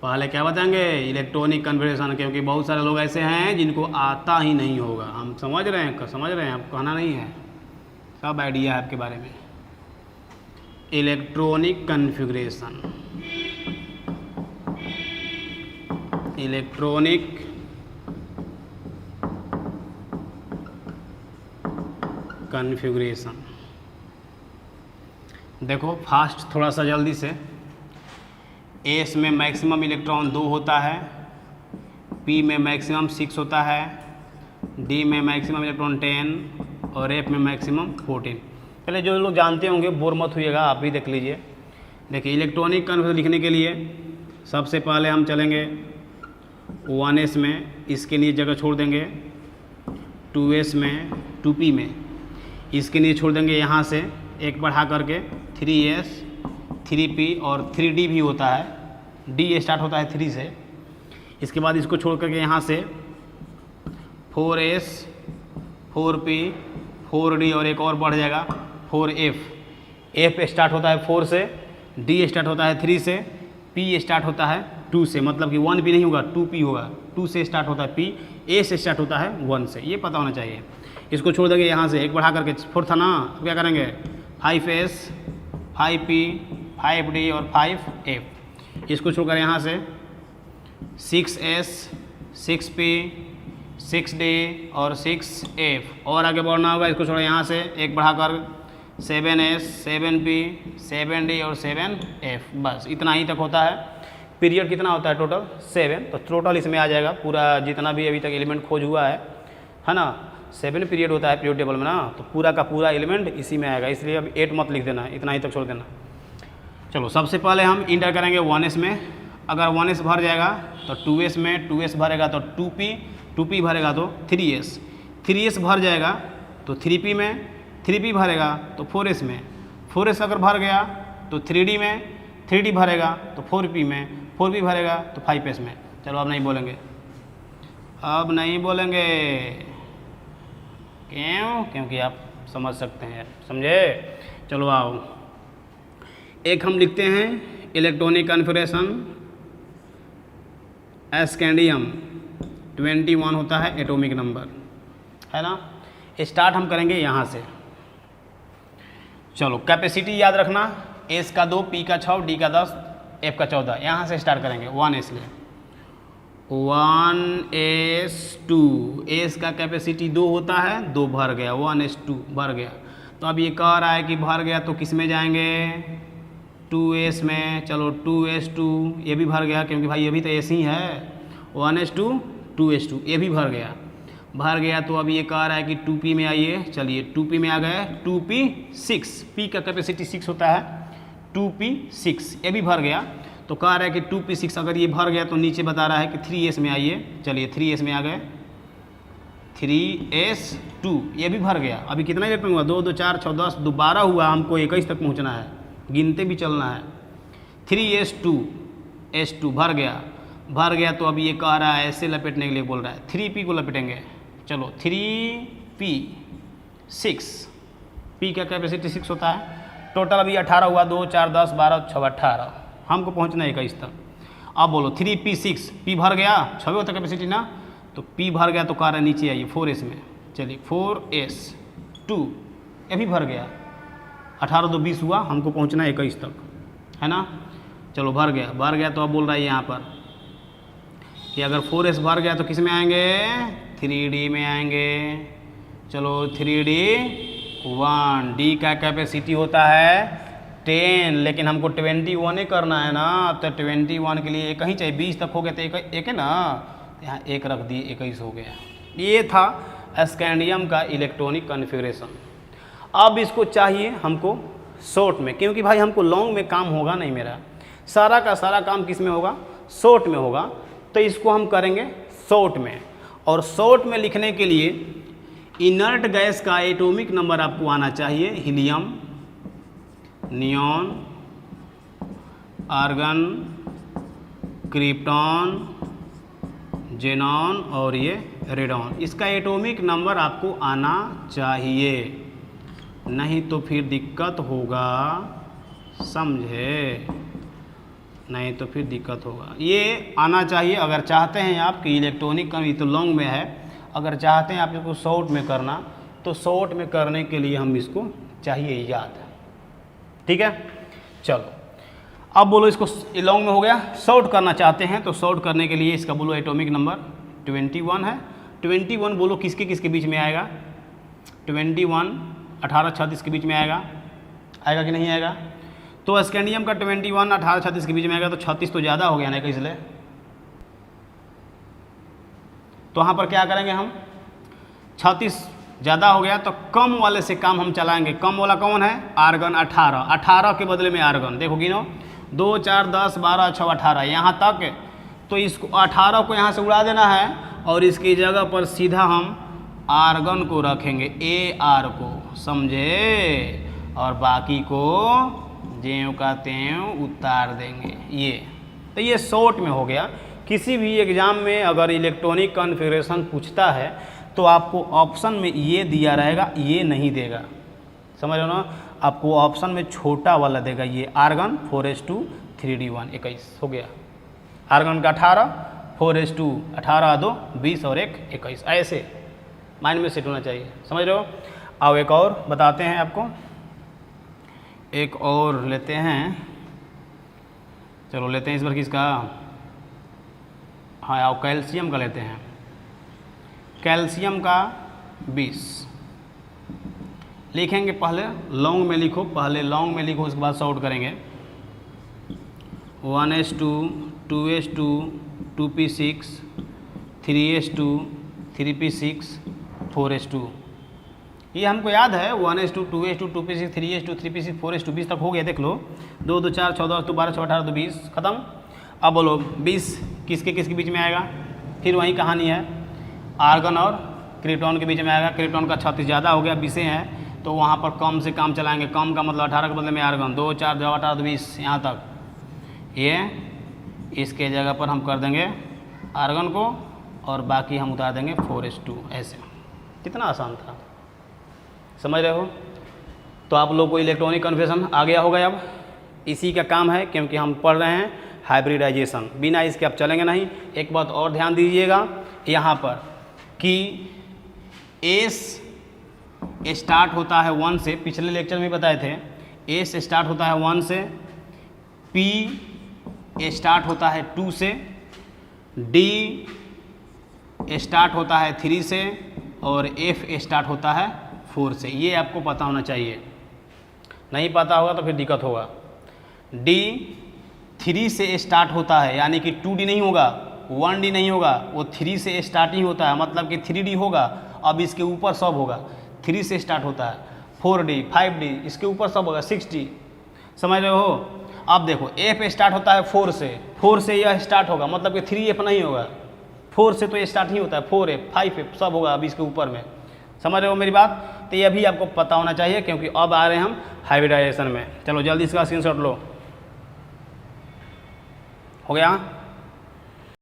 पहले क्या बताएंगे, इलेक्ट्रॉनिक कन्फिग्रेशन, क्योंकि बहुत सारे लोग ऐसे हैं जिनको आता ही नहीं होगा। हम समझ रहे हैं, आप कहना नहीं है, सब आइडिया है आपके बारे में। Electronic configuration, electronic configuration. देखो फास्ट थोड़ा सा जल्दी से, एस में मैक्सिमम इलेक्ट्रॉन 2 होता है, पी में मैक्सिमम 6 होता है, डी में मैक्सिमम इलेक्ट्रॉन 10 और एफ में मैक्सिमम 14। पहले जो लोग जानते होंगे बोर मत होइएगा, आप भी देख लीजिए। देखिए इलेक्ट्रॉनिक कन्फिग्रेशन लिखने के लिए सबसे पहले हम चलेंगे 1s में, इसके नीचे जगह छोड़ देंगे 2s में, 2p में इसके नीचे छोड़ देंगे, यहाँ से एक बढ़ा करके 3s, 3p और 3d भी होता है, d स्टार्ट होता है 3 से। इसके बाद इसको छोड़ करके यहाँ से 4s, 4p, 4d और एक और बढ़ जाएगा 4f। f स्टार्ट होता है 4 से, d स्टार्ट होता है 3 से, p स्टार्ट होता है 2 से, मतलब कि 1p नहीं होगा 2p होगा, 2 से स्टार्ट होता है p, a से स्टार्ट होता है 1 से, ये पता होना चाहिए। इसको छोड़ देंगे यहाँ से, एक बढ़ा करके 4 था ना, अब क्या करेंगे 5s, 5p, 5d और 5f। इसको छोड़कर यहाँ से 6s, 6p, 6d और 6f और आगे बढ़ना होगा। इसको छोड़ यहाँ से एक बढ़ाकर 7s, 7p, 7d और 7f, बस इतना ही तक होता है। पीरियड कितना होता है टोटल 7, तो टोटल इसमें आ जाएगा पूरा जितना भी अभी तक एलिमेंट खोज हुआ है ना, 7 पीरियड होता है पीरियड टेबल में ना, तो पूरा का पूरा एलिमेंट इसी में आएगा, इसलिए अब 8 मत लिख देना, इतना ही तक छोड़ देना। चलो सबसे पहले हम इंटर करेंगे 1s में, अगर 1s भर जाएगा तो 2s में, 2s भरेगा तो 2p, 2p भरेगा तो 3s, 3s भर जाएगा तो 3p में, 3p भरेगा तो 4s में, 4s अगर भर गया तो 3d में, 3d भरेगा तो 4p में, 4p भरेगा तो 5s में। चलो अब नहीं बोलेंगे, अब नहीं बोलेंगे, क्यों? क्योंकि आप समझ सकते हैं, समझे? चलो आओ, एक हम लिखते हैं इलेक्ट्रॉनिक कन्फिग्रेशन, स्कैंडियम 21 होता है एटॉमिक नंबर, है ना। स्टार्ट हम करेंगे यहाँ से। चलो कैपेसिटी याद रखना, एस का 2, पी का 6, डी का 10, एफ का 14, यहाँ से स्टार्ट करेंगे 1s लिए। 1s2, एस का कैपेसिटी 2 होता है, 2 भर गया, 1s2 भर गया। तो अब ये कह रहा है कि भर गया तो किस में जाएंगे 2s में। चलो 2s2 ये भी भर गया, क्योंकि भाई ये भी तो एस ही है, 1s2, 2s2 ये भी भर गया। तो अब ये कह रहा है कि 2p में आइए, चलिए 2p में आ गए, 2p6, p का कैपेसिटी 6 होता है, 2p6 ये भी भर गया। तो कह रहा है कि 2p6 अगर ये भर गया तो नीचे बता रहा है कि 3s में आइए, चलिए 3s में आ गए, 3s2 ये भी भर गया। अभी कितना इलेक्ट्रॉन हुआ, 2 2 4 6 10 12 हुआ, हमको 21 तक पहुंचना है, गिनते भी चलना है। 3s2 भर गया। तो अब ये कह रहा है ऐसे लपेटने के लिए बोल रहा है, 3p को लपेटेंगे। चलो 3p6, p का कैपेसिटी 6 होता है, टोटल अभी 18 हुआ, 2 4 10 12 6 18, हमको पहुंचना है 21 तक। अब बोलो 3p6, p भर गया, 6 होता कैपेसिटी ना, तो p भर गया तो कह रहा है नीचे आइए 4s में, चलिए 4s2 ये भी भर गया, 18 2 20 हुआ, हमको पहुंचना है 21 तक, है ना। चलो भर गया तो अब बोल रहा है यहाँ पर कि अगर 4s भर गया तो किस में आएंगे 3d में आएंगे। चलो 3d1, d का कैपेसिटी होता है 10, लेकिन हमको 21 करना है ना, तो 21 के लिए एक ही चाहिए, 20 तक हो गया तो एक है ना, यहाँ एक रख दिए, 21 हो गया। ये था स्कैंडियम का इलेक्ट्रॉनिक कन्फिग्रेशन। अब इसको चाहिए हमको शॉर्ट में, क्योंकि भाई हमको लॉन्ग में काम होगा नहीं, मेरा सारा का सारा काम किस में होगा, शॉर्ट में होगा। तो इसको हम करेंगे शॉर्ट में, और शॉर्ट में लिखने के लिए इनर्ट गैस का एटॉमिक नंबर आपको आना चाहिए, helium, neon, argon, krypton, xenon और ये रेडॉन। इसका एटॉमिक नंबर आपको आना चाहिए, नहीं तो फिर दिक्कत होगा, समझे। नहीं तो फिर दिक्कत होगा। ये आना चाहिए अगर चाहते हैं आप कि इलेक्ट्रॉनिक कन्वर्जन तो लॉन्ग में है, अगर चाहते हैं आप इसको शॉर्ट में करना तो शॉर्ट में करने के लिए हम इसको चाहिए याद। ठीक है, चलो अब बोलो इसको लॉन्ग में हो गया, शॉर्ट करना चाहते हैं तो शॉर्ट करने के लिए इसका बोलो एटॉमिक नंबर 21 है। 21 बोलो किसके किसके बीच में आएगा? 21 18 36 के बीच में आएगा, आएगा कि नहीं आएगा? तो स्कैंडियम का 21 18 36 के बीच में आएगा, तो 36 तो ज़्यादा हो गया ना इसलिए तो वहाँ पर क्या करेंगे हम, 36 ज़्यादा हो गया तो कम वाले से काम हम चलाएंगे। कम वाला कौन है? आर्गन 18, 18 के बदले में आर्गन। देखो गिनो 2 4 10 12 6 18 यहाँ तक, तो इसको 18 को यहाँ से उड़ा देना है और इसकी जगह पर सीधा हम आर्गन को रखेंगे, AR को, समझे? और बाकी को ज्यों का त्यों उतार देंगे। ये तो ये शॉर्ट में हो गया। किसी भी एग्ज़ाम में अगर इलेक्ट्रॉनिक कॉन्फ़िगरेशन पूछता है तो आपको ऑप्शन में ये दिया रहेगा, ये नहीं देगा, समझ रहे हो ना? आपको ऑप्शन में छोटा वाला देगा, ये आर्गन 4s2 3d1 21 हो गया। आर्गन का 18 4s2 18 2 20 और 1 21, ऐसे माइंड में सेट होना चाहिए, समझ रहे हो? अब एक और बताते हैं आपको, एक और लेते हैं, चलो लेते हैं इस बार किसका, हाँ आओ कैल्शियम का लेते हैं। कैल्शियम का 20 लिखेंगे, पहले लॉन्ग में लिखो, पहले लॉन्ग में लिखो, उसके बाद शॉर्ट करेंगे। 1s2 2s2 2p6 3s2 3p6 4s2, ये हमको याद है। 1s2 2s2 2p6 3s2 3p6 4s2 20 तक हो गया, देख लो। 2 2 4 6 10 2 12 6 18 2 20 खत्म। अब बोलो 20 किसके किसके बीच में आएगा? फिर वही कहानी है, आर्गन और क्रिप्टॉन के बीच में आएगा। क्रिप्टॉन का 36 ज़्यादा हो गया, 20 हैं, तो वहाँ पर कम से काम चलाएंगे। कम का मतलब 18 के बदले में आर्गन, 2 4 2 18 2 20 यहाँ तक। ये इसके जगह पर हम कर देंगे आर्गन को और बाकी हम उतार देंगे 4s2। ऐसे कितना आसान था, समझ रहे हो? तो आप लोग को इलेक्ट्रॉनिक कन्वर्जन आ गया होगा। अब इसी का काम है, क्योंकि हम पढ़ रहे हैं हाइब्रिडाइजेशन, बिना इसके आप चलेंगे नहीं। एक बात और ध्यान दीजिएगा यहाँ पर कि एस स्टार्ट होता है 1 से, पिछले लेक्चर में बताए थे, एस स्टार्ट होता है 1 से, पी स्टार्ट होता है 2 से, डी स्टार्ट होता है 3 से और एफ स्टार्ट होता है 4 से। ये आपको पता होना चाहिए, नहीं पता होगा तो फिर दिक्कत होगा। डी 3 से स्टार्ट होता है, यानी कि 2D नहीं होगा, 1D नहीं होगा, वो 3 से स्टार्टिंग होता है, मतलब कि 3D होगा। अब इसके ऊपर सब होगा, 3 से स्टार्ट होता है, 4D 5D, इसके ऊपर सब होगा 6D, समझ रहे हो? अब देखो एफ स्टार्ट होता है 4 से, 4 से यह स्टार्ट होगा, मतलब कि 3F नहीं होगा, 4 से तो ये स्टार्ट नहीं होता है, 4F 5F सब होगा अब इसके ऊपर में, समझ रहे हो मेरी बात? तो ये भी आपको पता होना चाहिए, क्योंकि अब आ रहे हैं हम हाइब्रिडाइजेशन में। चलो जल्दी इसका स्क्रीनशॉट लो, हो गया?